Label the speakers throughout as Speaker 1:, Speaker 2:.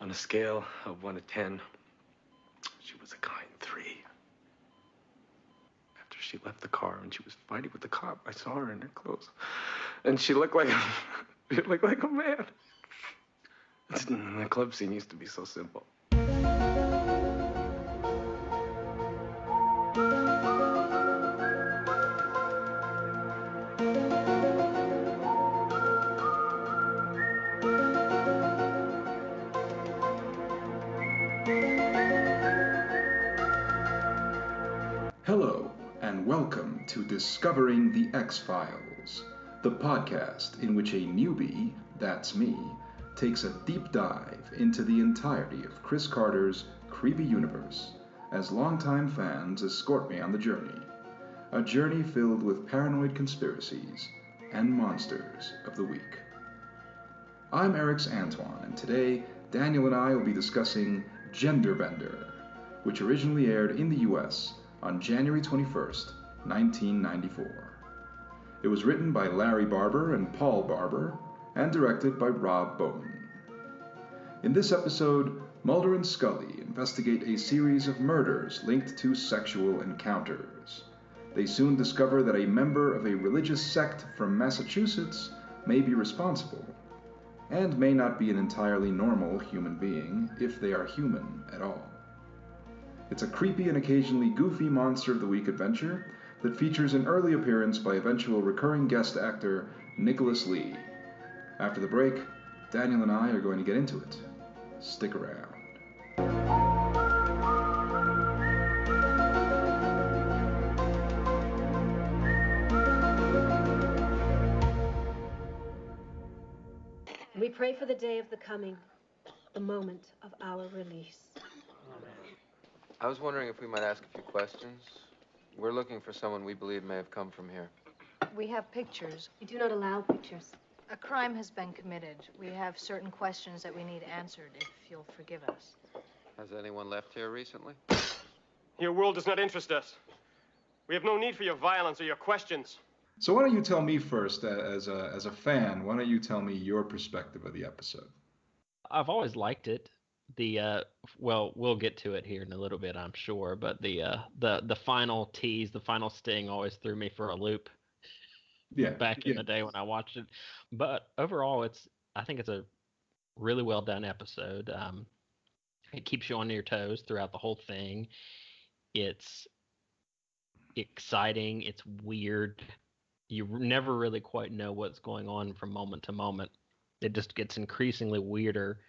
Speaker 1: On a scale of 1 to 10, she was a kind 3. After she left the car and she was fighting with the cop, I saw her in her clothes. And she looked like she looked like a man. The club scene used to be so simple.
Speaker 2: Hello, and welcome to Discovering the X-Files, the podcast in which a newbie, that's me, takes a deep dive into the entirety of Chris Carter's creepy universe, as longtime fans escort me on the journey. A journey filled with paranoid conspiracies and monsters of the week. I'm Erix Antoine, and today Daniel and I will be discussing Genderbender, which originally aired in the US on January 21st, 1994. It was written by Larry Barber and Paul Barber, and directed by Rob Bowman. In this episode, Mulder and Scully investigate a series of murders linked to sexual encounters. They soon discover that a member of a religious sect from Massachusetts may be responsible, and may not be an entirely normal human being if they are human at all. It's a creepy and occasionally goofy Monster of the Week adventure that features an early appearance by eventual recurring guest actor Nicholas Lee. After the break, Daniel and I are going to get into it. Stick around.
Speaker 3: We pray for the day of the coming, the moment of our release.
Speaker 4: I was wondering if we might ask a few questions. We're looking for someone we believe may have come from here.
Speaker 5: We have pictures.
Speaker 3: We do not allow pictures.
Speaker 5: A crime has been committed. We have certain questions that we need answered, if you'll forgive us.
Speaker 4: Has anyone left here recently?
Speaker 6: Your world does not interest us. We have no need for your violence or your questions.
Speaker 2: So why don't you tell me first, as a fan, why don't you tell me your perspective of the episode?
Speaker 7: I've always liked it. Well, we'll get to it here in a little bit, I'm sure, but the final tease, the final sting always threw me for a loop. Back in the day when I watched it. But overall, I think it's a really well done episode. It keeps you on your toes throughout the whole thing. It's exciting. It's weird. You never really quite know what's going on from moment to moment. It just gets increasingly weirder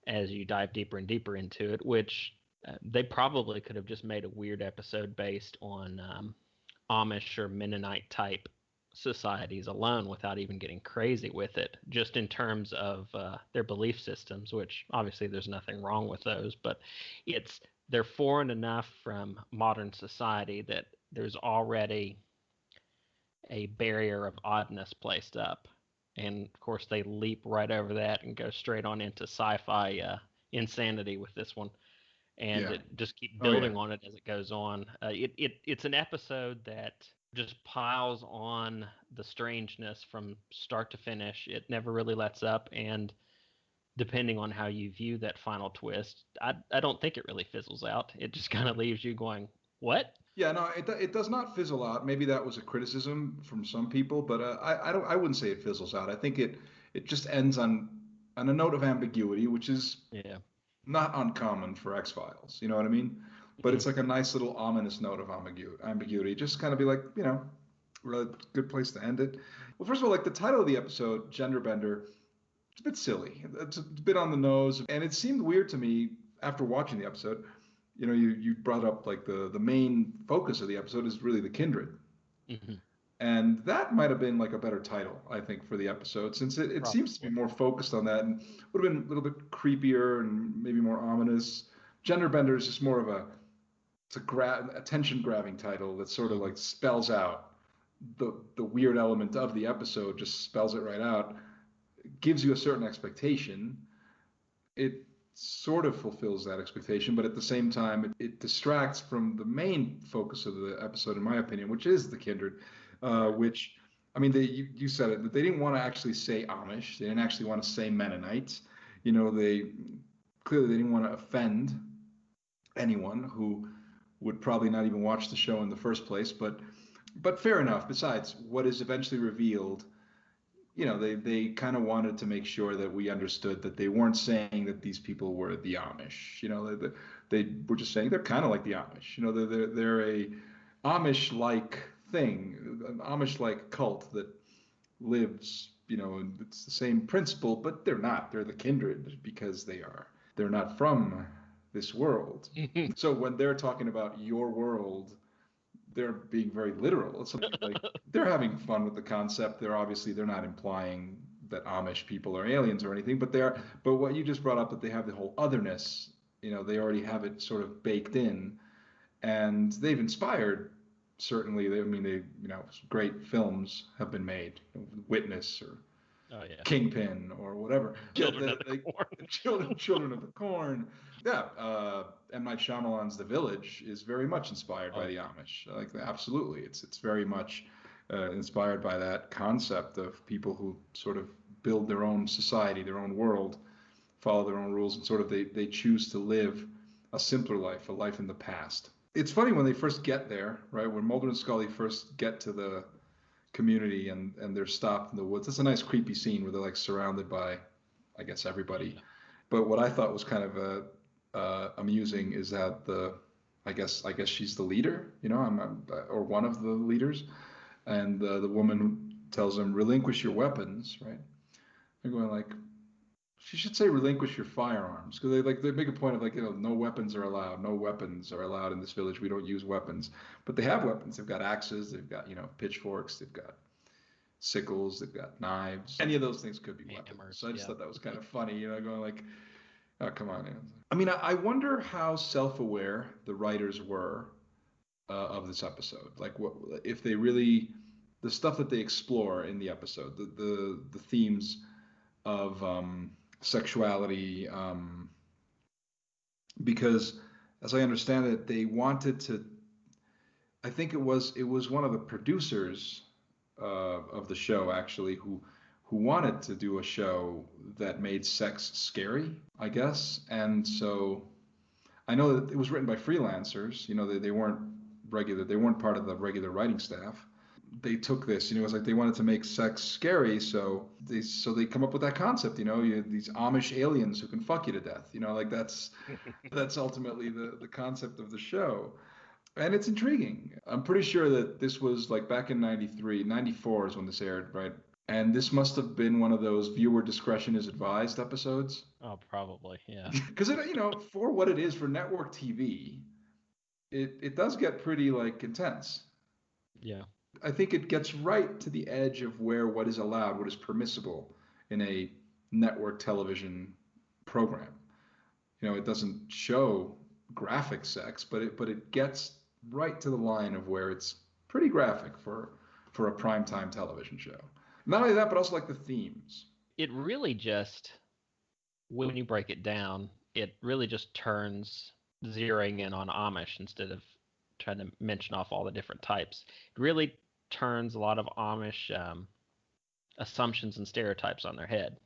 Speaker 7: as you dive deeper and deeper into it, which they probably could have just made a weird episode based on Amish or Mennonite type societies alone without even getting crazy with it, just in terms of their belief systems, which obviously there's nothing wrong with those, but they're foreign enough from modern society that there's already a barrier of oddness placed up. And of course, they leap right over that and go straight on into sci-fi insanity with this one, and it just keep building on it as it goes on. It's an episode that just piles on the strangeness from start to finish. It never really lets up, and depending on how you view that final twist, I don't think it really fizzles out. It just kind of leaves you going, "What?"
Speaker 2: Yeah, no, it does not fizzle out. Maybe that was a criticism from some people, but I wouldn't say it fizzles out. I think it just ends on a note of ambiguity, which is not uncommon for X-Files. You know what I mean? But it's like a nice little ominous note of ambiguity. Just kind of be like, really good place to end it. Well, first of all, like the title of the episode, Genderbender, it's a bit silly. It's a bit on the nose, and it seemed weird to me after watching the episode. You brought up like the main focus of the episode is really the kindred. Mm-hmm. And that might have been like a better title, I think, for the episode, since it seems to be more focused on that and would have been a little bit creepier and maybe more ominous. Genderbender is just more of a attention-grabbing title that sort of like spells out the weird element of the episode, just spells it right out, gives you a certain expectation. It sort of fulfills that expectation, but at the same time, it distracts from the main focus of the episode, in my opinion, which is the kindred, which, I mean, you said it, that they didn't want to actually say Amish. They didn't actually want to say Mennonites. They clearly they didn't want to offend anyone who would probably not even watch the show in the first place. But fair enough. Besides, what is eventually revealed, they kind of wanted to make sure that we understood that they weren't saying that these people were the Amish. They were just saying they're kind of like the Amish. They're a Amish-like thing, an Amish-like cult that lives, and it's the same principle, but they're not. They're the kindred because they're not from this world. So when they're talking about your world, they're being very literal. It's something like they're having fun with the concept. They're not implying that Amish people are aliens or anything, but what you just brought up, that they have the whole otherness, they already have it sort of baked in, and they've inspired, certainly. Great films have been made, Witness or Kingpin or whatever. Children of the Corn. Children of the Corn. Yeah, M. Night Shyamalan's The Village is very much inspired by the Amish. Absolutely, it's very much inspired by that concept of people who sort of build their own society, their own world, follow their own rules, and sort of they choose to live a simpler life, a life in the past. It's funny when they first get there, right? When Mulder and Scully first get to the community and they're stopped in the woods. It's a nice creepy scene where they're like surrounded by, I guess, everybody. Yeah. But what I thought was kind of amusing is that I guess she's the leader, or one of the leaders, and the woman tells them, relinquish your weapons, right? They're going like, she should say relinquish your firearms, because they make a point of no weapons are allowed. No weapons are allowed in this village. We don't use weapons, but they have weapons. They've got axes. They've got pitchforks. They've got sickles. They've got knives. Any of those things could be weapons. Hammers, so I just thought that was kind of funny, going like, oh, come on. I mean, I wonder how self-aware the writers were of this episode. Like, what if they really, the stuff that they explore in the episode, the themes of sexuality, because as I understand it, they wanted to. I think it was one of the producers of the show actually who wanted to do a show that made sex scary, I guess. And so I know that it was written by freelancers. They weren't regular. They weren't part of the regular writing staff. They took this, it was like they wanted to make sex scary, so they come up with that concept, you these Amish aliens who can fuck you to death, like that's ultimately the concept of the show. And it's intriguing. I'm pretty sure that this was like back in 93, 94 is when this aired, right? And this must have been one of those viewer discretion is advised episodes.
Speaker 7: Oh, probably, yeah.
Speaker 2: Because for what it is for network TV, it does get pretty intense.
Speaker 7: Yeah.
Speaker 2: I think it gets right to the edge of what is allowed, what is permissible in a network television program. It doesn't show graphic sex, but it gets right to the line of where it's pretty graphic for a primetime television show. Not only that, but also the themes.
Speaker 7: It really just, when you break it down, it really just turns zeroing in on Amish instead of trying to mention off all the different types. It really turns a lot of Amish assumptions and stereotypes on their head.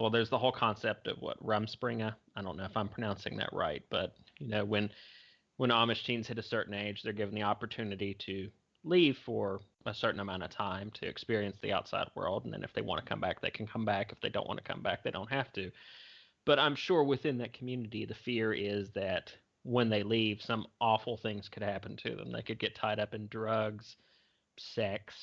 Speaker 7: Well, there's the whole concept of Rumspringa. I don't know if I'm pronouncing that right, but when Amish teens hit a certain age, they're given the opportunity to leave for a certain amount of time to experience the outside world, and then if they want to come back, they can come back. If they don't want to come back, they don't have to. But I'm sure within that community, the fear is that when they leave, some awful things could happen to them. They could get tied up in drugs, sex,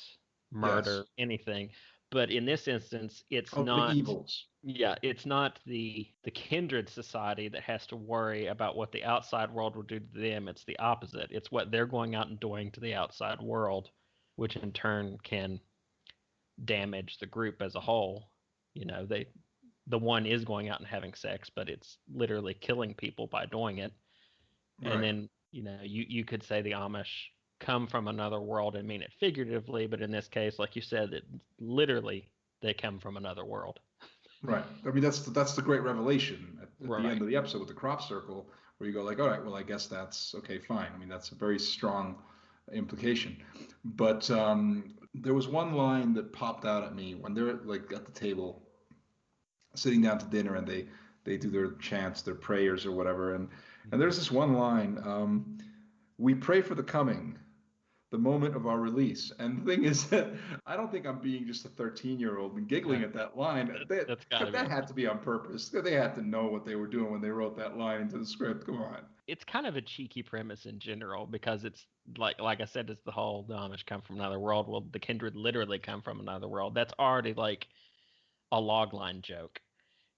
Speaker 7: murder, anything. But in this instance, it's not
Speaker 2: the evils.
Speaker 7: Yeah, it's not the kindred society that has to worry about what the outside world will do to them. It's the opposite. It's what they're going out and doing to the outside world, which in turn can damage the group as a whole. The one is going out and having sex, but it's literally killing people by doing it. Right. And then, you could say the Amish come from another world and mean it figuratively, but in this case, like you said, it literally they come from another world.
Speaker 2: Right. I mean, that's the great revelation at the end of the episode with the crop circle, where you go like, all right, well, I guess that's okay, fine. I mean, that's a very strong implication. But there was one line that popped out at me when they're at the table, sitting down to dinner, and they do their chants, their prayers or whatever. And there's this one line, we pray for the coming, the moment of our release. And the thing is that I don't think I'm being just a 13-year-old and giggling at that line.
Speaker 7: That's gotta
Speaker 2: That
Speaker 7: be.
Speaker 2: had to be on purpose. They had to know what they were doing when they wrote that line into the script. Come on.
Speaker 7: It's kind of a cheeky premise in general because it's like I said, it's the whole the Amish come from another world. Well, the kindred literally come from another world. That's already like a logline joke.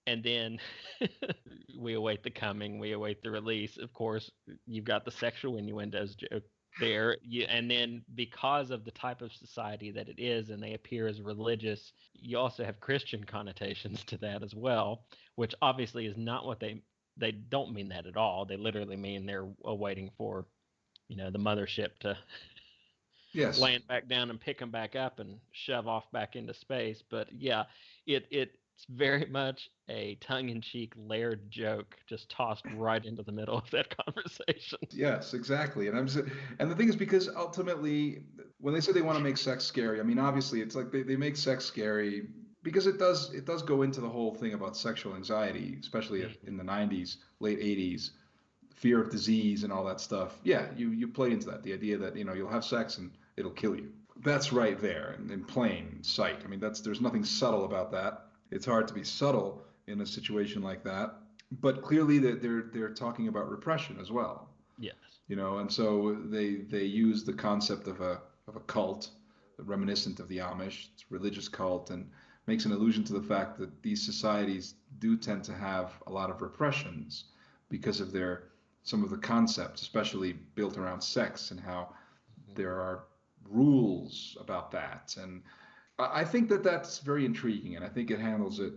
Speaker 7: And then we await the coming, we await the release. Of course, you've got the sexual innuendos joke there. And then because of the type of society that it is, and they appear as religious, you also have Christian connotations to that as well, which obviously is not what they don't mean that at all. They literally mean they're waiting for, the mothership to
Speaker 2: Yes.
Speaker 7: land back down and pick them back up and shove off back into space. But yeah, it's very much a tongue-in-cheek layered joke just tossed right into the middle of that conversation.
Speaker 2: Yes, exactly. And the thing is, because ultimately when they say they want to make sex scary, I mean, obviously it's like they make sex scary because it does go into the whole thing about sexual anxiety, especially in the 90s, late 80s, fear of disease and all that stuff. Yeah, you play into that, the idea that, you'll have sex and it'll kill you. That's right there in plain sight. I mean, there's nothing subtle about that. It's hard to be subtle in a situation like that. But clearly they're talking about repression as well.
Speaker 7: Yes.
Speaker 2: And so they use the concept of a cult, reminiscent of the Amish, it's a religious cult, and makes an allusion to the fact that these societies do tend to have a lot of repressions because of some of the concepts, especially built around sex, and how there are rules about that. And I think that's very intriguing, and I think it handles it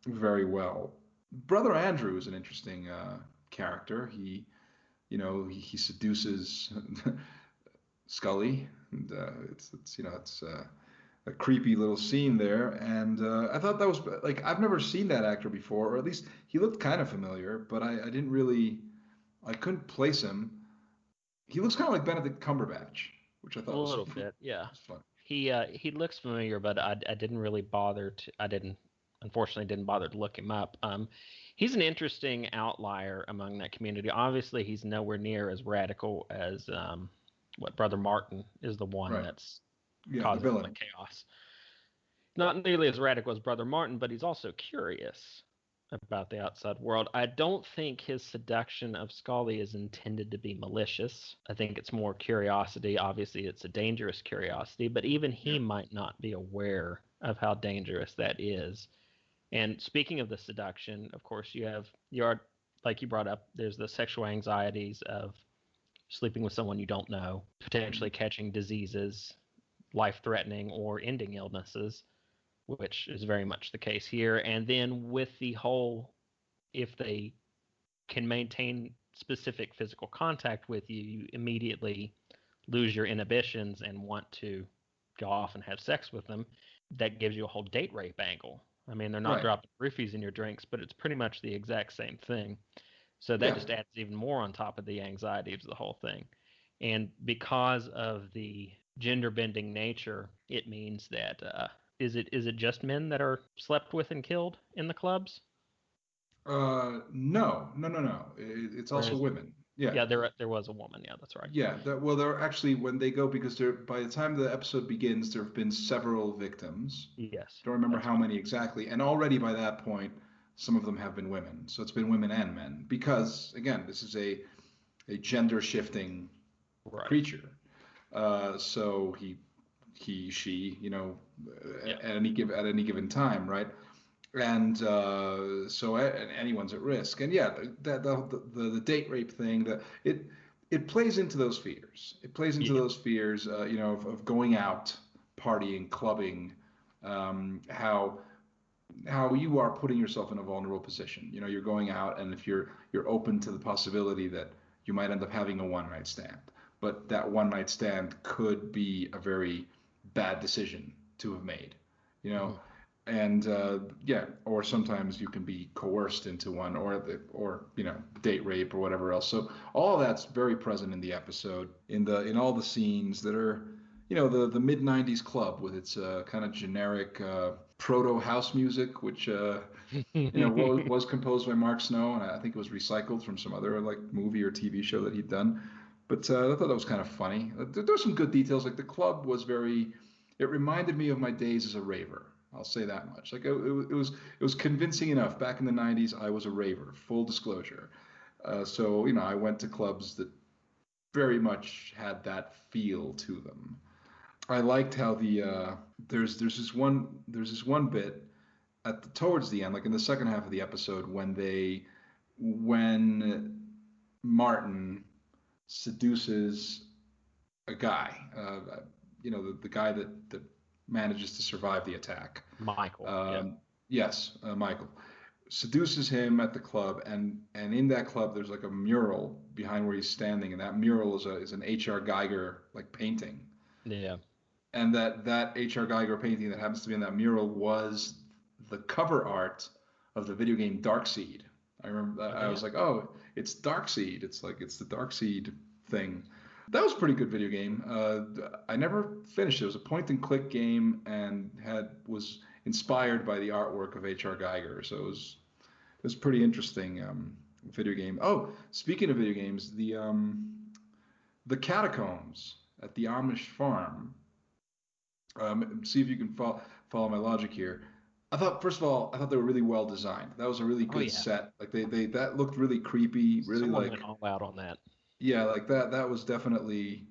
Speaker 2: very well. Brother Andrew is an interesting character. He seduces Scully, and it's a creepy little scene there. And I thought that was like, I've never seen that actor before, or at least he looked kind of familiar, but I couldn't place him. He looks kind of like Benedict Cumberbatch, which I thought was
Speaker 7: a little bit, yeah.
Speaker 2: fun.
Speaker 7: He looks familiar, but I didn't really bother to. Unfortunately didn't bother to look him up. He's an interesting outlier among that community. Obviously, he's nowhere near as radical as what Brother Martin is, the one that's causing the chaos. Not nearly as radical as Brother Martin, but he's also curious about the outside world. I don't think his seduction of Scully is intended to be malicious. I think it's more curiosity. Obviously, it's a dangerous curiosity, but even he might not be aware of how dangerous that is. And speaking of the seduction, of course, you are, like you brought up, there's the sexual anxieties of sleeping with someone you don't know, potentially catching diseases, life-threatening or ending illnesses, which is very much the case here. And then with the whole, if they can maintain specific physical contact with you, you immediately lose your inhibitions and want to go off and have sex with them. That gives you a whole date rape angle. I mean, they're not dropping roofies in your drinks, but it's pretty much the exact same thing. So that just adds even more on top of the anxiety of the whole thing. And because of the gender bending nature, it means that is it just men that are slept with and killed in the clubs?
Speaker 2: No. It's also women.
Speaker 7: Yeah, there was a woman. Yeah, that's right.
Speaker 2: Yeah, they're actually, when they go, because by the time the episode begins, there have been several victims.
Speaker 7: Yes.
Speaker 2: Don't remember how many exactly, and already by that point, some of them have been women. So it's been women and men, because again, this is a gender shifting creature. So she, at any given time, right? And so anyone's at risk. And yeah, the date rape thing, it plays into those fears. It plays into those fears, of going out, partying, clubbing, how you are putting yourself in a vulnerable position. You're going out, and if you're open to the possibility that you might end up having a one-night stand, but that one-night stand could be a very bad decision to have made, And or sometimes you can be coerced into one, or date rape or whatever else. So all of that's very present in the episode, in all the scenes that are, the mid '90s club with its kind of generic proto house music, which was composed by Mark Snow, and I think it was recycled from some other like movie or TV show that he'd done. But I thought that was kind of funny. There's some good details. Like the club was very. It reminded me of my days as a raver. I'll say that much. Like it was convincing enough. Back in the '90s, I was a raver. Full disclosure. So I went to clubs that very much had that feel to them. I liked how there's this one bit towards the end, like in the second half of the episode, when Martin seduces a guy, the guy that manages to survive the attack.
Speaker 7: Michael.
Speaker 2: Yes, Michael seduces him at the club, and in that club there's like a mural behind where he's standing, and that mural is an H.R. Geiger like painting.
Speaker 7: Yeah.
Speaker 2: And that H.R. Geiger painting that happens to be in that mural was the cover art of the video game Darkseid. I remember that. I was like, oh, it's Darkseid. It's the Darkseid thing. That was a pretty good video game. I never finished it. It was a point and click game and was inspired by the artwork of H.R. Geiger. So it was pretty interesting video game. Oh, speaking of video games, the catacombs at the Amish farm. See if you can follow my logic here. First of all, I thought they were really well designed. That was a really good set. Like they that looked really creepy, really
Speaker 7: Someone went all out on that.
Speaker 2: Yeah, like that was definitely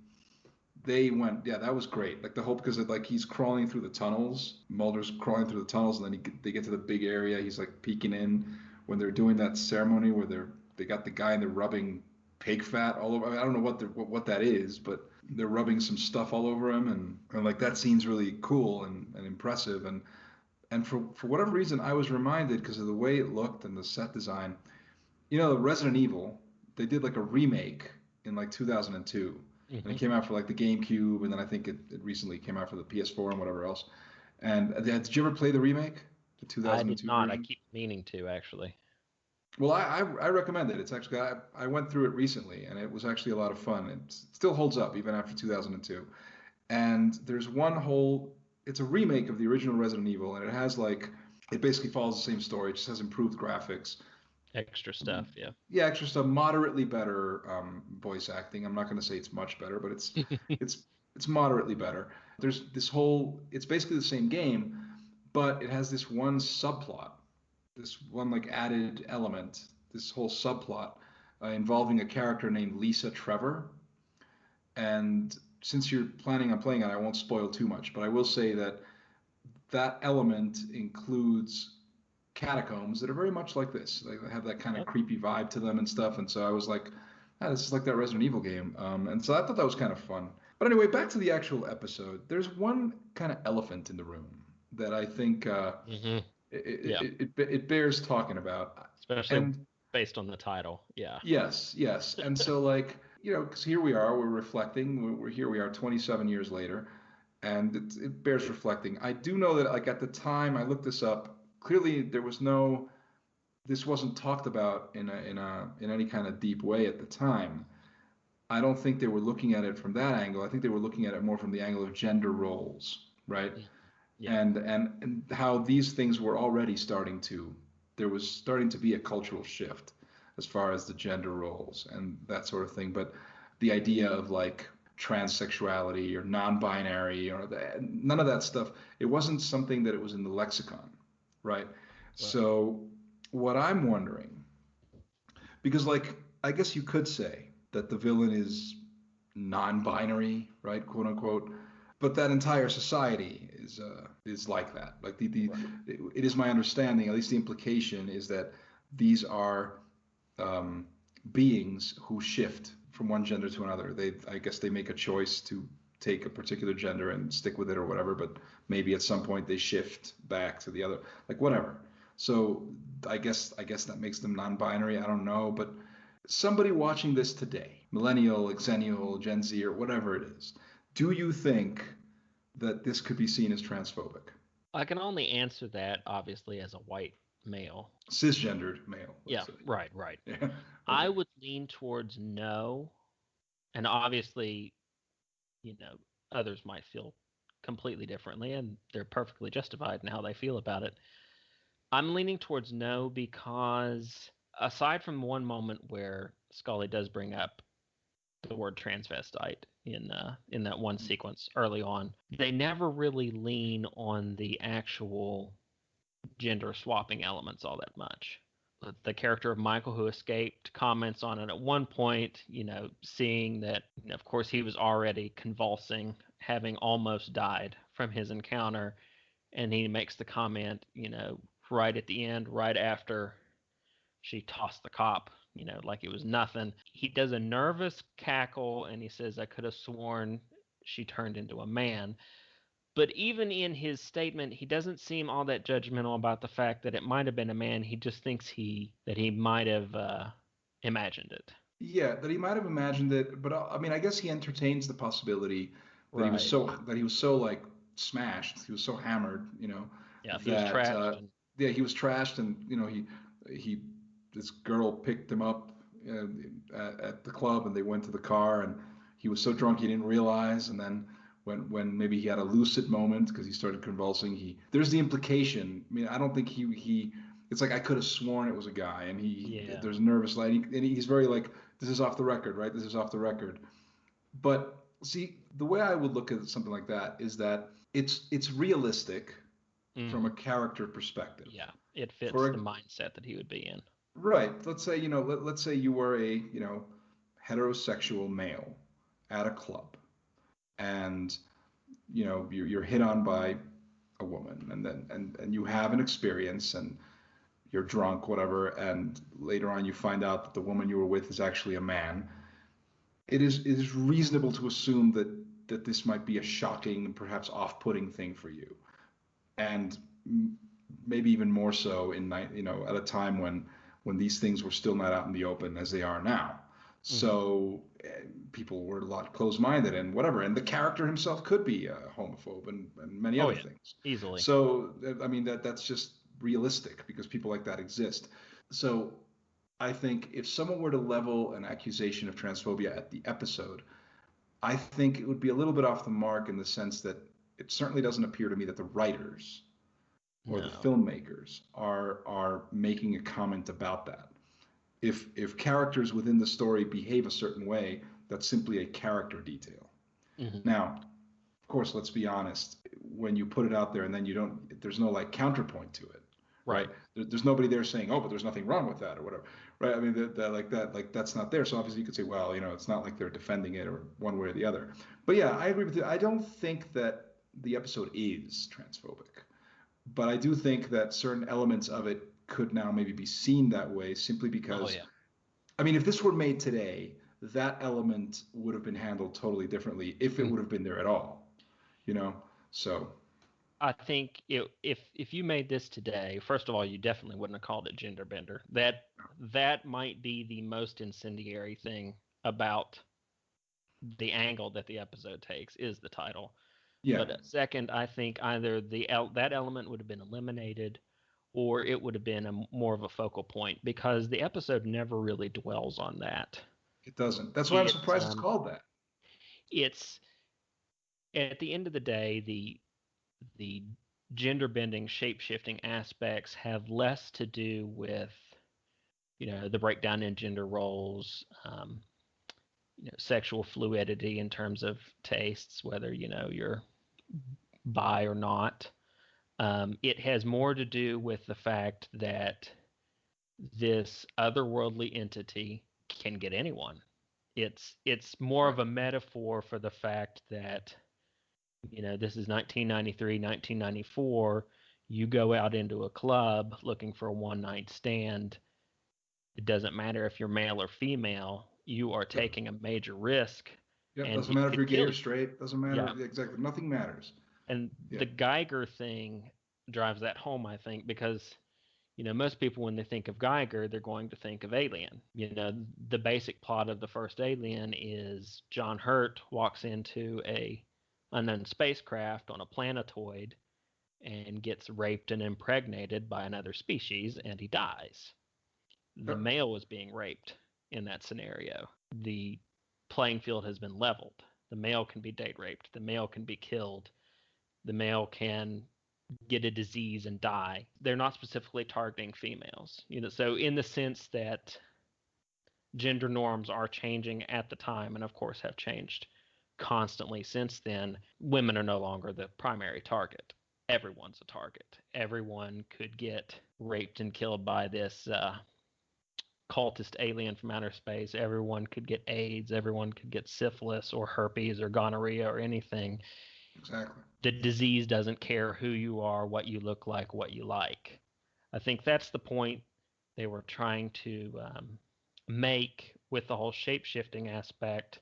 Speaker 2: they went. Yeah, that was great. Like the whole because like he's crawling through the tunnels. Mulder's crawling through the tunnels, and then they get to the big area. He's like peeking in when they're doing that ceremony where they got the guy and they're rubbing pig fat all over. I don't know what that is, but they're rubbing some stuff all over him, and like that scene's really cool and impressive, and for whatever reason I was reminded because of the way it looked and the set design. Resident Evil, they did like a remake in like 2002, and it came out for like the GameCube, and then I think it recently came out for the PS4 and whatever else. And did you ever play the remake, the 2002
Speaker 7: I did not.
Speaker 2: version?
Speaker 7: I keep meaning to actually.
Speaker 2: Well, I recommend it. It's actually I went through it recently, and it was actually a lot of fun. It still holds up even after 2002. And there's it's a remake of the original Resident Evil, and it basically follows the same story. It just has improved graphics,
Speaker 7: Extra stuff, yeah.
Speaker 2: Yeah, extra stuff, moderately better voice acting. I'm not going to say it's much better, but it's it's moderately better. There's it's basically the same game, but it has this one subplot, this one like added element, this whole subplot involving a character named Lisa Trevor. And since you're planning on playing it, I won't spoil too much, but I will say that element includes catacombs that are very much like this. They have that kind of creepy vibe to them and stuff. And so I was like, this is like that Resident Evil game. And so I thought that was kind of fun. But anyway, back to the actual episode. There's one kind of elephant in the room that I think it bears talking about.
Speaker 7: Especially based on the title. Yeah.
Speaker 2: Yes. And so because here we are, we're reflecting. We are 27 years later, and it bears reflecting. I do know that at the time I looked this up, clearly this wasn't talked about in any kind of deep way at the time. I don't think they were looking at it from that angle. I think they were looking at it more from the angle of gender roles, right? Yeah. And how these things were already there was starting to be a cultural shift as far as the gender roles and that sort of thing. But the idea of like transsexuality or non-binary or none of that stuff, it wasn't something that it was in the lexicon. Right. So what I'm wondering, because I guess you could say that the villain is non-binary, right, quote unquote, but that entire society is like that. Like it is my understanding, at least the implication is that these are beings who shift from one gender to another. I guess they make a choice to take a particular gender and stick with it or whatever, but maybe at some point they shift back to the other, like whatever. So I guess that makes them non-binary. I don't know, but somebody watching this today, millennial, xennial, Gen Z, or whatever it is, do you think that this could be seen as transphobic?
Speaker 7: I can only answer that obviously as a white male,
Speaker 2: cisgendered male.
Speaker 7: Yeah,
Speaker 2: say.
Speaker 7: right. Yeah. Okay. I would lean towards no, and obviously, others might feel completely differently, and they're perfectly justified in how they feel about it. I'm leaning towards no because aside from one moment where Scully does bring up the word transvestite in that one sequence early on, they never really lean on the actual gender swapping elements all that much. The character of Michael who escaped comments on it at one point, seeing that, of course, he was already convulsing, having almost died from his encounter, and he makes the comment, right at the end, right after she tossed the cop, like it was nothing. He does a nervous cackle and he says, "I could have sworn she turned into a man." But even in his statement, he doesn't seem all that judgmental about the fact that it might have been a man. He just thinks that he might have imagined it.
Speaker 2: Yeah, that he might have imagined it, but I mean, I guess he entertains the possibility that he was so like smashed, he was so hammered,
Speaker 7: Yeah, he was
Speaker 2: that
Speaker 7: trashed.
Speaker 2: yeah, he was trashed, and he this girl picked him up at the club, and they went to the car, and he was so drunk he didn't realize, and then when maybe he had a lucid moment because he started convulsing, there's the implication. I mean, I don't think he it's like I could have sworn it was a guy, and there's nervous lighting, and he's very like, this is off the record, right? This is off the record. But see, the way I would look at something like that is that it's realistic from a character perspective.
Speaker 7: Yeah, it fits the mindset that he would be in.
Speaker 2: Right. Let's say let's say you were a heterosexual male at a club, and you're hit on by a woman, and then and you have an experience, and you're drunk, whatever, and later on you find out that the woman you were with is actually a man. It is reasonable to assume that this might be a shocking and perhaps off-putting thing for you, and maybe even more so at a time when these things were still not out in the open as they are now. So people were a lot closed-minded and whatever, and the character himself could be a homophobe and many other things.
Speaker 7: Easily.
Speaker 2: So I mean that's just realistic because people like that exist. So I think if someone were to level an accusation of transphobia at the episode, I think it would be a little bit off the mark in the sense that it certainly doesn't appear to me that the writers or the filmmakers are making a comment about that. If characters within the story behave a certain way, that's simply a character detail. Now, of course, let's be honest. When you put it out there and then there's no like counterpoint to it, right? There's nobody there saying, "Oh, but there's nothing wrong with that" or whatever, right? I mean, that's not there. So obviously, you could say, well, it's not like they're defending it or one way or the other. But yeah, I agree with you. I don't think that the episode is transphobic, but I do think that certain elements of it could now maybe be seen that way simply because, I mean, if this were made today, that element would have been handled totally differently if it would have been there at all, so.
Speaker 7: I think if you made this today, first of all, you definitely wouldn't have called it gender bender. That might be the most incendiary thing about the angle that the episode takes is the title. Yeah. But second, I think either that element would have been eliminated, or it would have been more of a focal point because the episode never really dwells on that.
Speaker 2: It doesn't. That's why I'm surprised it's called that.
Speaker 7: It's at the end of the day, the gender bending, shape shifting aspects have less to do with, the breakdown in gender roles, sexual fluidity in terms of tastes, whether, you're bi or not. It has more to do with the fact that this otherworldly entity can get anyone. It's more of a metaphor for the fact that, this is 1993, 1994. You go out into a club looking for a one-night stand. It doesn't matter if you're male or female. You are taking a major risk.
Speaker 2: Yeah, it doesn't matter if you're gay or straight. Doesn't matter. Yeah. Exactly. Nothing matters.
Speaker 7: And the Geiger thing drives that home, I think, because, most people, when they think of Geiger, they're going to think of Alien. The basic plot of the first Alien is John Hurt walks into an unknown spacecraft on a planetoid and gets raped and impregnated by another species, and he dies. The male was being raped in that scenario. The playing field has been leveled. The male can be date raped. The male can be killed. The male can get a disease and die. They're not specifically targeting females. So in the sense that gender norms are changing at the time, and of course have changed constantly since then, women are no longer the primary target. Everyone's a target. Everyone could get raped and killed by this cultist alien from outer space. Everyone could get AIDS. Everyone could get syphilis or herpes or gonorrhea or anything.
Speaker 2: Exactly.
Speaker 7: The disease doesn't care who you are, what you look like, what you like. I think that's the point they were trying to make with the whole shape-shifting aspect.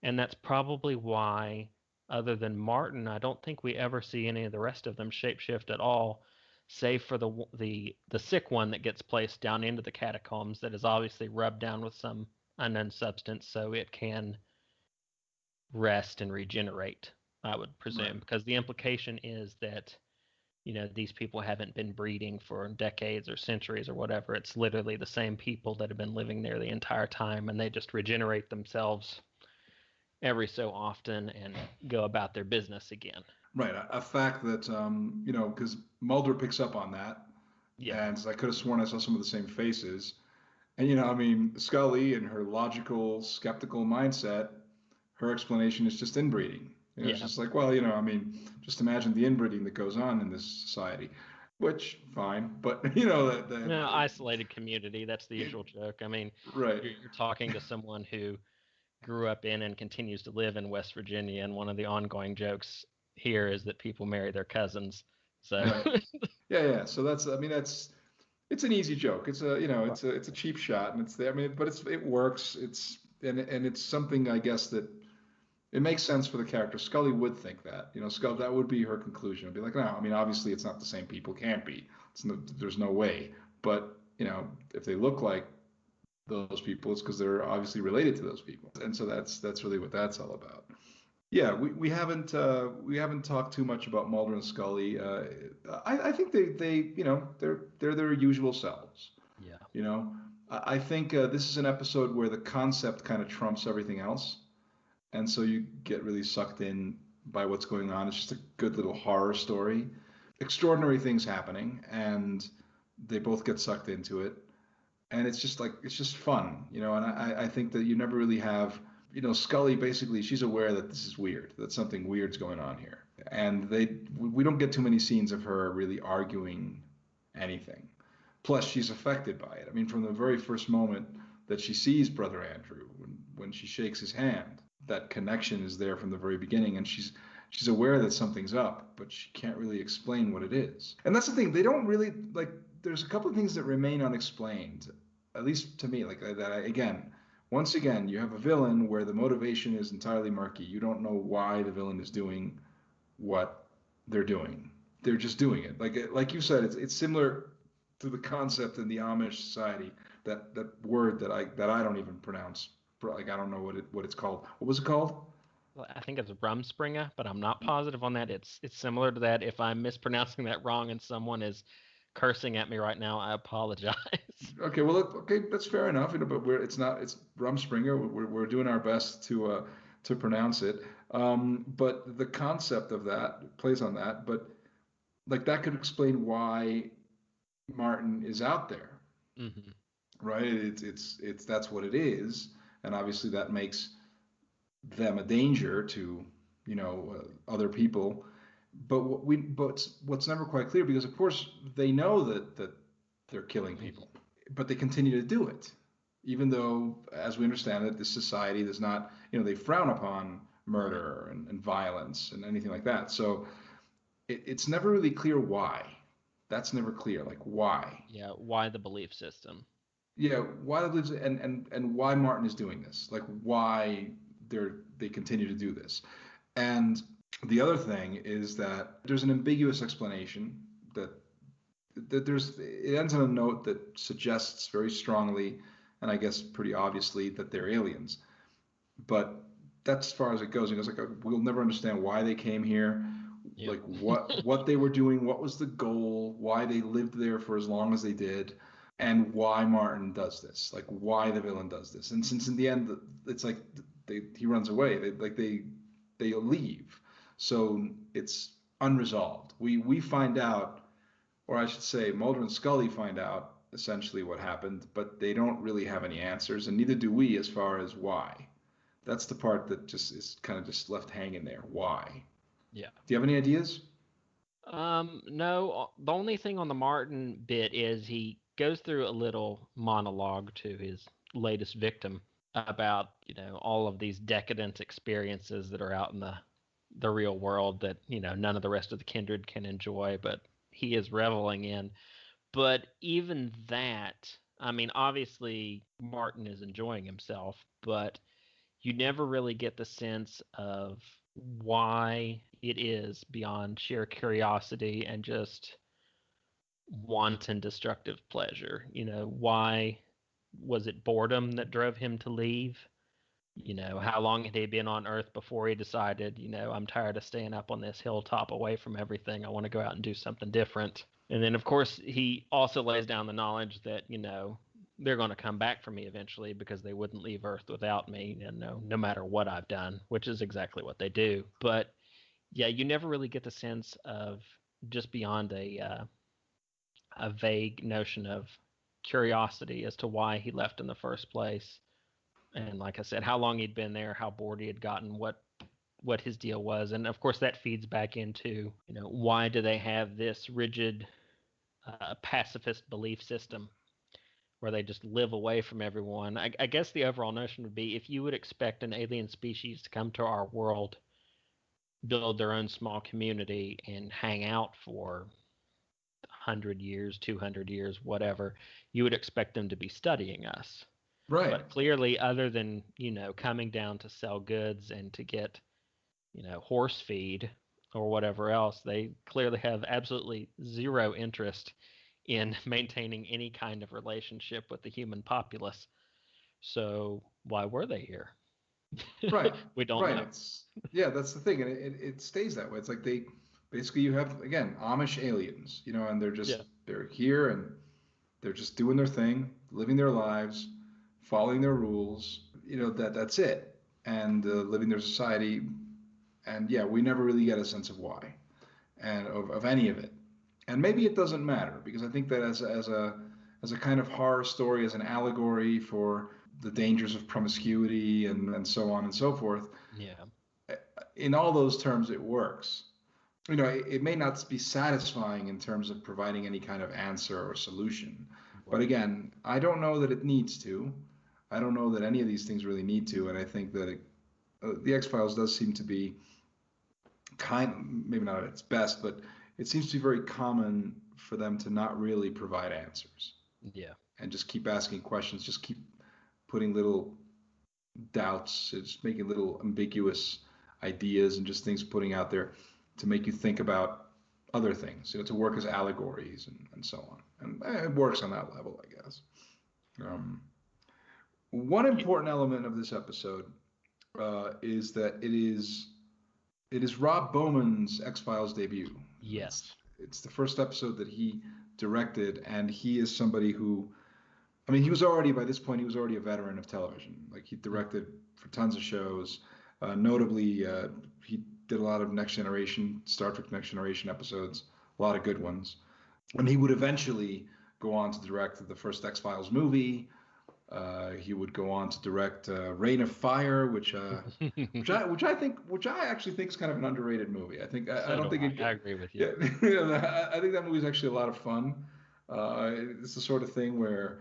Speaker 7: And that's probably why, other than Martin, I don't think we ever see any of the rest of them shapeshift at all, save for the sick one that gets placed down into the catacombs that is obviously rubbed down with some unknown substance so it can rest and regenerate, I would presume. Right. Because the implication is that, these people haven't been breeding for decades or centuries or whatever. It's literally the same people that have been living there the entire time, and they just regenerate themselves every so often and go about their business again.
Speaker 2: Right. A fact that, because Mulder picks up on that. Yeah. And I could have sworn I saw some of the same faces. And, Scully and her logical, skeptical mindset, her explanation is just inbreeding. It's just like, well, just imagine the inbreeding that goes on in this society, which, fine. But,
Speaker 7: isolated community, that's the usual joke.
Speaker 2: Right.
Speaker 7: You're talking to someone who grew up in and continues to live in West Virginia, and one of the ongoing jokes here is that people marry their cousins. So
Speaker 2: right. yeah. So that's it's an easy joke. It's a cheap shot, and it's there. But it works. It's something, I guess, that it makes sense for the character. Scully would think that. Scully, that would be her conclusion. It'd be like, no, obviously it's not the same people. Can't be. There's no way. But if they look like those people, it's because they're obviously related to those people, and so that's really what that's all about. Yeah, we haven't talked too much about Mulder and Scully. I think they're their usual selves.
Speaker 7: Yeah.
Speaker 2: I think this is an episode where the concept kind of trumps everything else, and so you get really sucked in by what's going on. It's just a good little horror story. Extraordinary things happening, and they both get sucked into it. And it's just fun, and I think that you never really have, Scully, basically, she's aware that this is weird, that something weird's going on here. And we don't get too many scenes of her really arguing anything. Plus, she's affected by it. From the very first moment that she sees Brother Andrew, when she shakes his hand, that connection is there from the very beginning, and she's aware that something's up, but she can't really explain what it is. And that's the thing, they don't really, there's a couple of things that remain unexplained, at least to me, once again, you have a villain where the motivation is entirely murky. You don't know why the villain is doing what they're doing. They're just doing it. Like you said, it's similar to the concept in the Amish society, that word that I don't even pronounce. I don't know what it's called. What was it called?
Speaker 7: Well, I think it's Rumspringer, but I'm not positive on that. It's similar to that. If I'm mispronouncing that wrong and someone is cursing at me right now, I apologize.
Speaker 2: Okay, well, that's fair enough. But it's Rumspringer. We're doing our best to pronounce it. But the concept of that plays on that. But that could explain why Martin is out there, right? It's that's what it is, and obviously that makes them a danger to other people. But what's never quite clear, because of course they know that they're killing people, but they continue to do it, even though, as we understand it, this society does not, they frown upon murder and violence and anything like that. So it's never really clear why. That's never clear, why.
Speaker 7: Yeah, why the belief system.
Speaker 2: Yeah, why the belief, and why Martin is doing this, why they continue to do this. And the other thing is that there's an ambiguous explanation that it ends on a note that suggests very strongly, and I guess pretty obviously, that they're aliens. But that's as far as it goes. It goes we'll never understand why they came here, what they were doing, what was the goal, why they lived there for as long as they did, and why Martin does this, why the villain does this. And since in the end, it's he runs away. they leave. So it's unresolved. We find out, or I should say, Mulder and Scully find out essentially what happened, but they don't really have any answers, and neither do we as far as why. That's the part that just is kind of just left hanging there. Why?
Speaker 7: Yeah.
Speaker 2: Do you have any ideas?
Speaker 7: No. The only thing on the Martin bit is he goes through a little monologue to his latest victim about, all of these decadent experiences that are out in the real world that, none of the rest of the kindred can enjoy, but he is reveling in. But even that, I mean, obviously Martin is enjoying himself, but you never really get the sense of why it is beyond sheer curiosity and just wanton destructive pleasure. Why was it boredom that drove him to leave? How long had he been on Earth before he decided, I'm tired of staying up on this hilltop away from everything. I want to go out and do something different. And then, of course, he also lays down the knowledge that, they're going to come back for me eventually because they wouldn't leave Earth without me, no matter what I've done, which is exactly what they do. But yeah, you never really get the sense of just beyond a vague notion of curiosity as to why he left in the first place. And like I said, how long he'd been there, how bored he had gotten, what his deal was. And of course that feeds back into, why do they have this rigid pacifist belief system where they just live away from everyone? I guess the overall notion would be, if you would expect an alien species to come to our world, build their own small community, and hang out for 100 years, 200 years, whatever, you would expect them to be studying us.
Speaker 2: Right.
Speaker 7: But clearly, other than, coming down to sell goods and to get, horse feed or whatever else, they clearly have absolutely zero interest in maintaining any kind of relationship with the human populace. So why were they here?
Speaker 2: Right.
Speaker 7: We don't know.
Speaker 2: That's the thing, and it stays that way. It's like you have, again, Amish aliens, and they're here and they're just doing their thing, living their lives, following their rules. That's it, and living their society. And yeah, we never really get a sense of why, and of any of it. And maybe it doesn't matter, because I think that as a kind of horror story, as an allegory for the dangers of promiscuity and so on and so forth.
Speaker 7: Yeah.
Speaker 2: In all those terms, it works. It may not be satisfying in terms of providing any kind of answer or solution. But again, I don't know that it needs to. I don't know that any of these things really need to. And I think that the X-Files does seem to be maybe not at its best, but it seems to be very common for them to not really provide answers.
Speaker 7: Yeah.
Speaker 2: And just keep asking questions, just keep putting little doubts, just making little ambiguous ideas and just things putting out there to make you think about other things, to work as allegories and so on. And it works on that level, I guess. One important element of this episode is that it is Rob Bowman's X-Files debut.
Speaker 7: Yes.
Speaker 2: It's the first episode that he directed, and he is somebody who, I mean, by this point, he was already a veteran of television. Like, he directed for tons of shows. Notably, he did a lot of Star Trek Next Generation episodes, a lot of good ones. And he would eventually go on to direct the first X-Files movie. He would go on to direct Reign of Fire, which I actually think is kind of an underrated movie. I think I agree with you. Yeah, I think that movie is actually a lot of fun. It's the sort of thing where,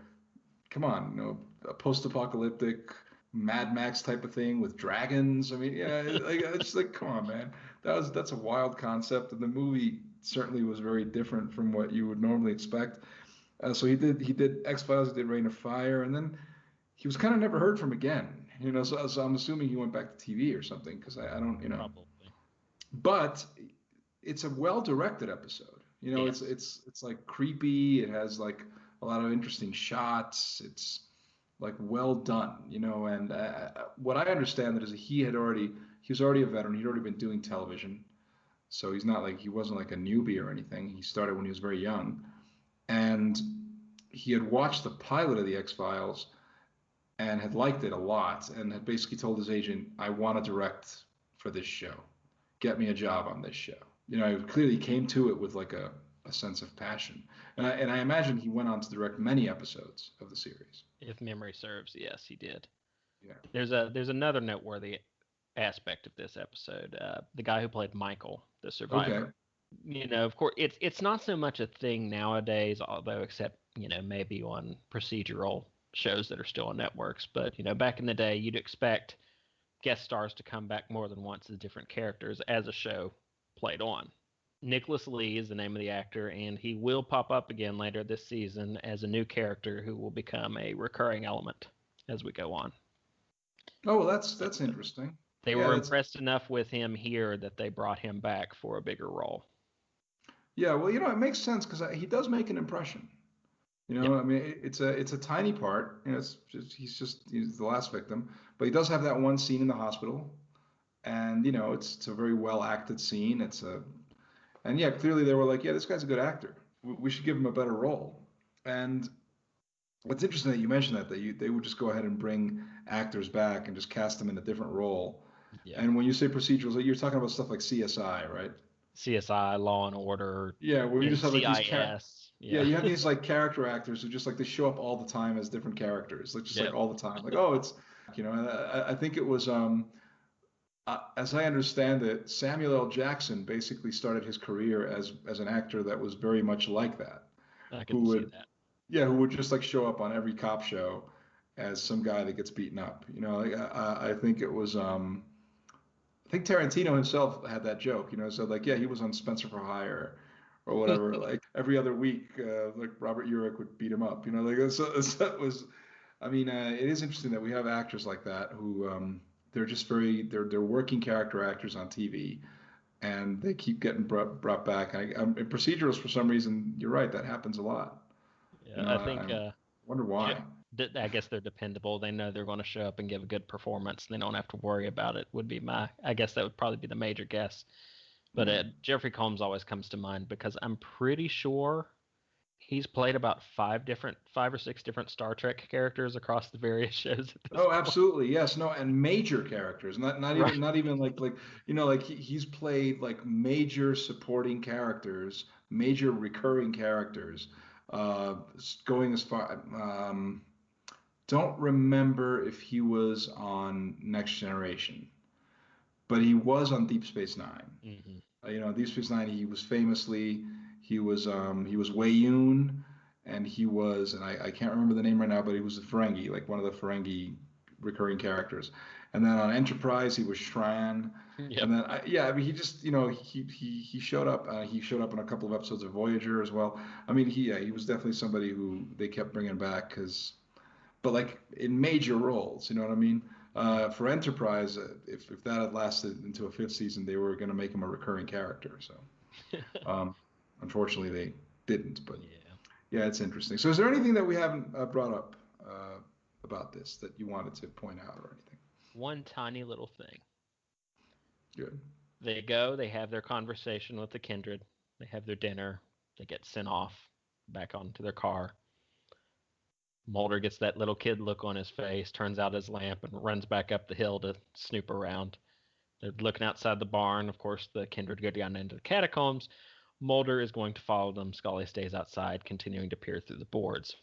Speaker 2: come on, a post-apocalyptic Mad Max type of thing with dragons. I mean, yeah, it's just like, come on, man. That's a wild concept, and the movie certainly was very different from what you would normally expect. So he did X-Files, he did Reign of Fire, and then he was kind of never heard from again. So I'm assuming he went back to TV or something, because I don't,
Speaker 7: Probably.
Speaker 2: But it's a well-directed episode.
Speaker 7: Yes.
Speaker 2: It's like creepy. It has like a lot of interesting shots. It's like well done, and what I understand is that he was already a veteran. He'd already been doing television. So he wasn't like a newbie or anything. He started when he was very young. And he had watched the pilot of the X-Files and had liked it a lot, and had basically told his agent, I want to direct for this show. Get me a job on this show. I clearly came to it with like a sense of passion. And I imagine he went on to direct many episodes of the series.
Speaker 7: If memory serves, yes, he did.
Speaker 2: Yeah.
Speaker 7: There's another noteworthy aspect of this episode. The guy who played Michael, the survivor.
Speaker 2: Okay.
Speaker 7: Of course, it's not so much a thing nowadays, although except maybe on procedural shows that are still on networks. But back in the day, you'd expect guest stars to come back more than once as different characters as a show played on. Nicholas Lee is the name of the actor, and he will pop up again later this season as a new character who will become a recurring element as we go on.
Speaker 2: Oh, well, that's interesting.
Speaker 7: They were impressed enough with him here that they brought him back for a bigger role.
Speaker 2: Yeah, well, it makes sense because he does make an impression.
Speaker 7: Yep.
Speaker 2: I mean, it's a tiny part. He's the last victim, but he does have that one scene in the hospital, and it's a very well acted scene. And yeah, clearly they were like, yeah, this guy's a good actor. We should give him a better role. And it's interesting that you mentioned that they would just go ahead and bring actors back and just cast them in a different role. Yeah. And when you say procedurals, you're talking about stuff like CSI, right?
Speaker 7: CSI, Law and Order.
Speaker 2: Yeah, where you just have like these
Speaker 7: yeah,
Speaker 2: you have these like character actors who just like they show up all the time as different characters, like just like all the time. Like, oh, it's I think it was as I understand it, Samuel L. Jackson basically started his career as an actor that was very much like that.
Speaker 7: I can see that.
Speaker 2: Yeah, who would just like show up on every cop show as some guy that gets beaten up. I think it was I think Tarantino himself had that joke, so like, yeah, he was on Spencer for Hire or whatever. Like every other week, like Robert Urich would beat him up, so it was, I mean, it is interesting that we have actors like that who, they're just they're working character actors on TV, and they keep getting brought back. In procedurals, for some reason, you're right, that happens a lot.
Speaker 7: Yeah, I think.
Speaker 2: I wonder why.
Speaker 7: I guess they're dependable. They know they're going to show up and give a good performance. And they don't have to worry about it. I guess that would probably be the major guess. But Jeffrey Combs always comes to mind because I'm pretty sure he's played about 5 or 6 different Star Trek characters across the various shows.
Speaker 2: Absolutely, yes, no, and major characters, not even like he's played like major supporting characters, major recurring characters, going as far. Don't remember if he was on Next Generation, but he was on Deep Space Nine. Mm-hmm. Deep Space Nine, he was Wei-Yun, and I can't remember the name right now, but he was a Ferengi, like one of the Ferengi recurring characters. And then on Enterprise, he was Shran. Yep. And then I mean, he just he showed up. He showed up in a couple of episodes of Voyager as well. I mean, he was definitely somebody who they kept bringing back but like in major roles, you know what I mean? For Enterprise, if that had lasted into a 5th season, they were going to make him a recurring character. So, unfortunately, they didn't. But yeah, it's interesting. So, is there anything that we haven't brought up about this that you wanted to point out or anything?
Speaker 7: One tiny little thing.
Speaker 2: Good.
Speaker 7: They have their conversation with the kindred. They have their dinner. They get sent off back onto their car. Mulder gets that little kid look on his face, turns out his lamp, and runs back up the hill to snoop around. They're looking outside the barn. Of course, the kindred go down into the catacombs. Mulder is going to follow them. Scully stays outside, continuing to peer through the boards.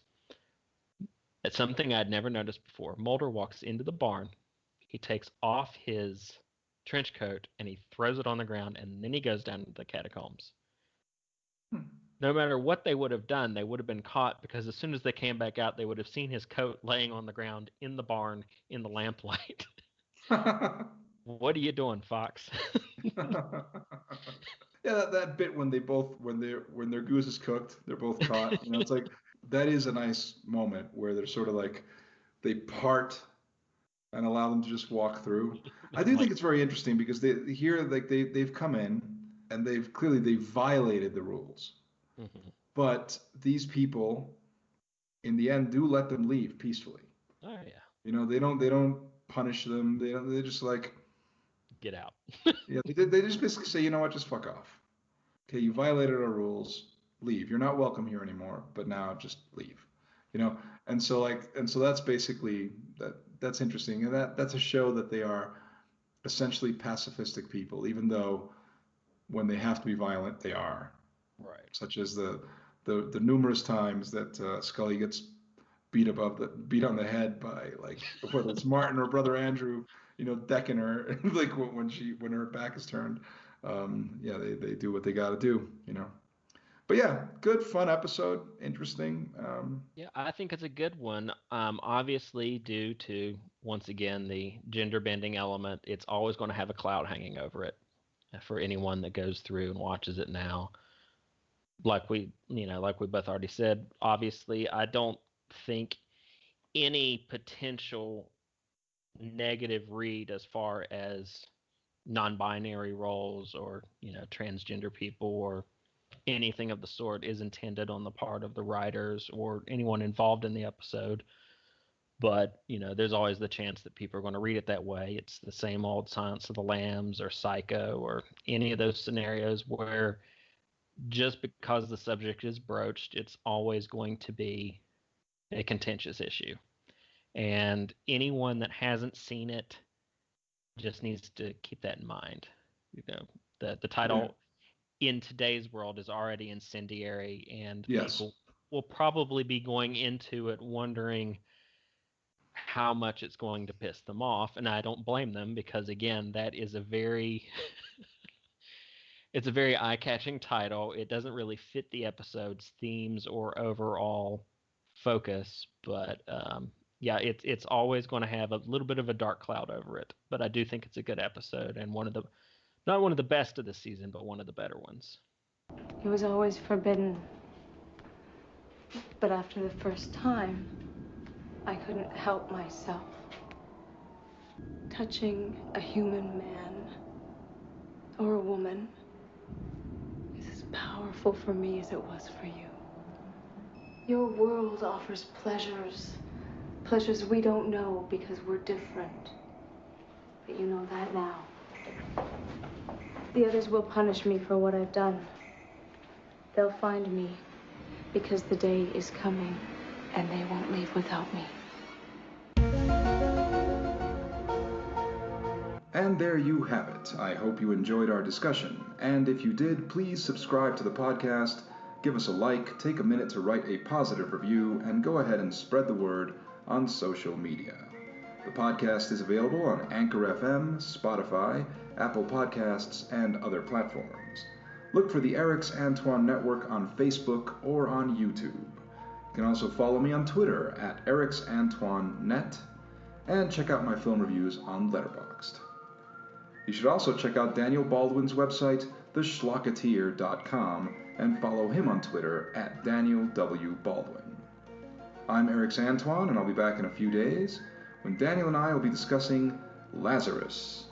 Speaker 7: It's something I'd never noticed before. Mulder walks into the barn. He takes off his trench coat, and he throws it on the ground, and then he goes down into the catacombs. No matter what they would have done, they would have been caught because as soon as they came back out, they would have seen his coat laying on the ground in the barn in the lamplight. What are you doing, Fox?
Speaker 2: Yeah, that bit when their goose is cooked, they're both caught. It's like that is a nice moment where they're sort of like they part and allow them to just walk through. I do think it's very interesting because they've come in and they've violated the rules. Mm-hmm. But these people, in the end, do let them leave peacefully.
Speaker 7: Oh yeah.
Speaker 2: They don't punish them. They just like
Speaker 7: get out.
Speaker 2: Yeah, they just basically say, you know what, just fuck off. Okay, you violated our rules. Leave. You're not welcome here anymore. But now just leave. And so that's basically that. That's interesting, and that's a show that they are essentially pacifistic people, even though when they have to be violent, they are.
Speaker 7: Right.
Speaker 2: Such as the numerous times that Scully gets beat on the head by, like, whether it's Martin or Brother Andrew, decking her like when her back is turned. They do what they got to do. But yeah, good, fun episode, interesting.
Speaker 7: Yeah, I think it's a good one. Obviously, due to, once again, the gender bending element, it's always going to have a cloud hanging over it for anyone that goes through and watches it now. Like we both already said, obviously, I don't think any potential negative read as far as non-binary roles or, transgender people or anything of the sort is intended on the part of the writers or anyone involved in the episode. But, there's always the chance that people are going to read it that way. It's the same old Silence of the Lambs or Psycho or any of those scenarios where just because the subject is broached, it's always going to be a contentious issue. And anyone that hasn't seen it just needs to keep that in mind. The title in today's world is already incendiary, and people will probably be going into it wondering how much it's going to piss them off. And I don't blame them, because again, that is a very it's a very eye-catching title. It doesn't really fit the episode's themes or overall focus, but it's always going to have a little bit of a dark cloud over it. But I do think it's a good episode, and not one of the best of the season, but one of the better ones.
Speaker 8: It was always forbidden. But after the first time, I couldn't help myself. Touching a human man or a woman is as powerful for me as it was for you. Your world offers pleasures we don't know because we're different. But you know that now. The others will punish me for what I've done. They'll find me because the day is coming and they won't leave without me.
Speaker 2: And there you have it. I hope you enjoyed our discussion. And if you did, please subscribe to the podcast, give us a like, take a minute to write a positive review, and go ahead and spread the word on social media. The podcast is available on Anchor FM, Spotify, Apple Podcasts, and other platforms. Look for the Erix Antoine Network on Facebook or on YouTube. You can also follow me on Twitter at ErixAntoineNet, and check out my film reviews on Letterboxd. You should also check out Daniel Baldwin's website, theschlocketeer.com, and follow him on Twitter at Daniel W. Baldwin. I'm Erix Antoine, and I'll be back in a few days when Daniel and I will be discussing Lazarus,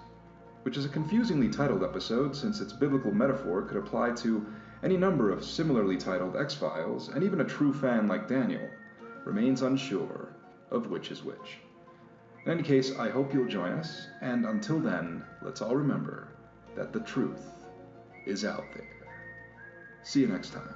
Speaker 2: which is a confusingly titled episode since its biblical metaphor could apply to any number of similarly titled X-Files, and even a true fan like Daniel remains unsure of which is which. In any case, I hope you'll join us, and until then, let's all remember that the truth is out there. See you next time.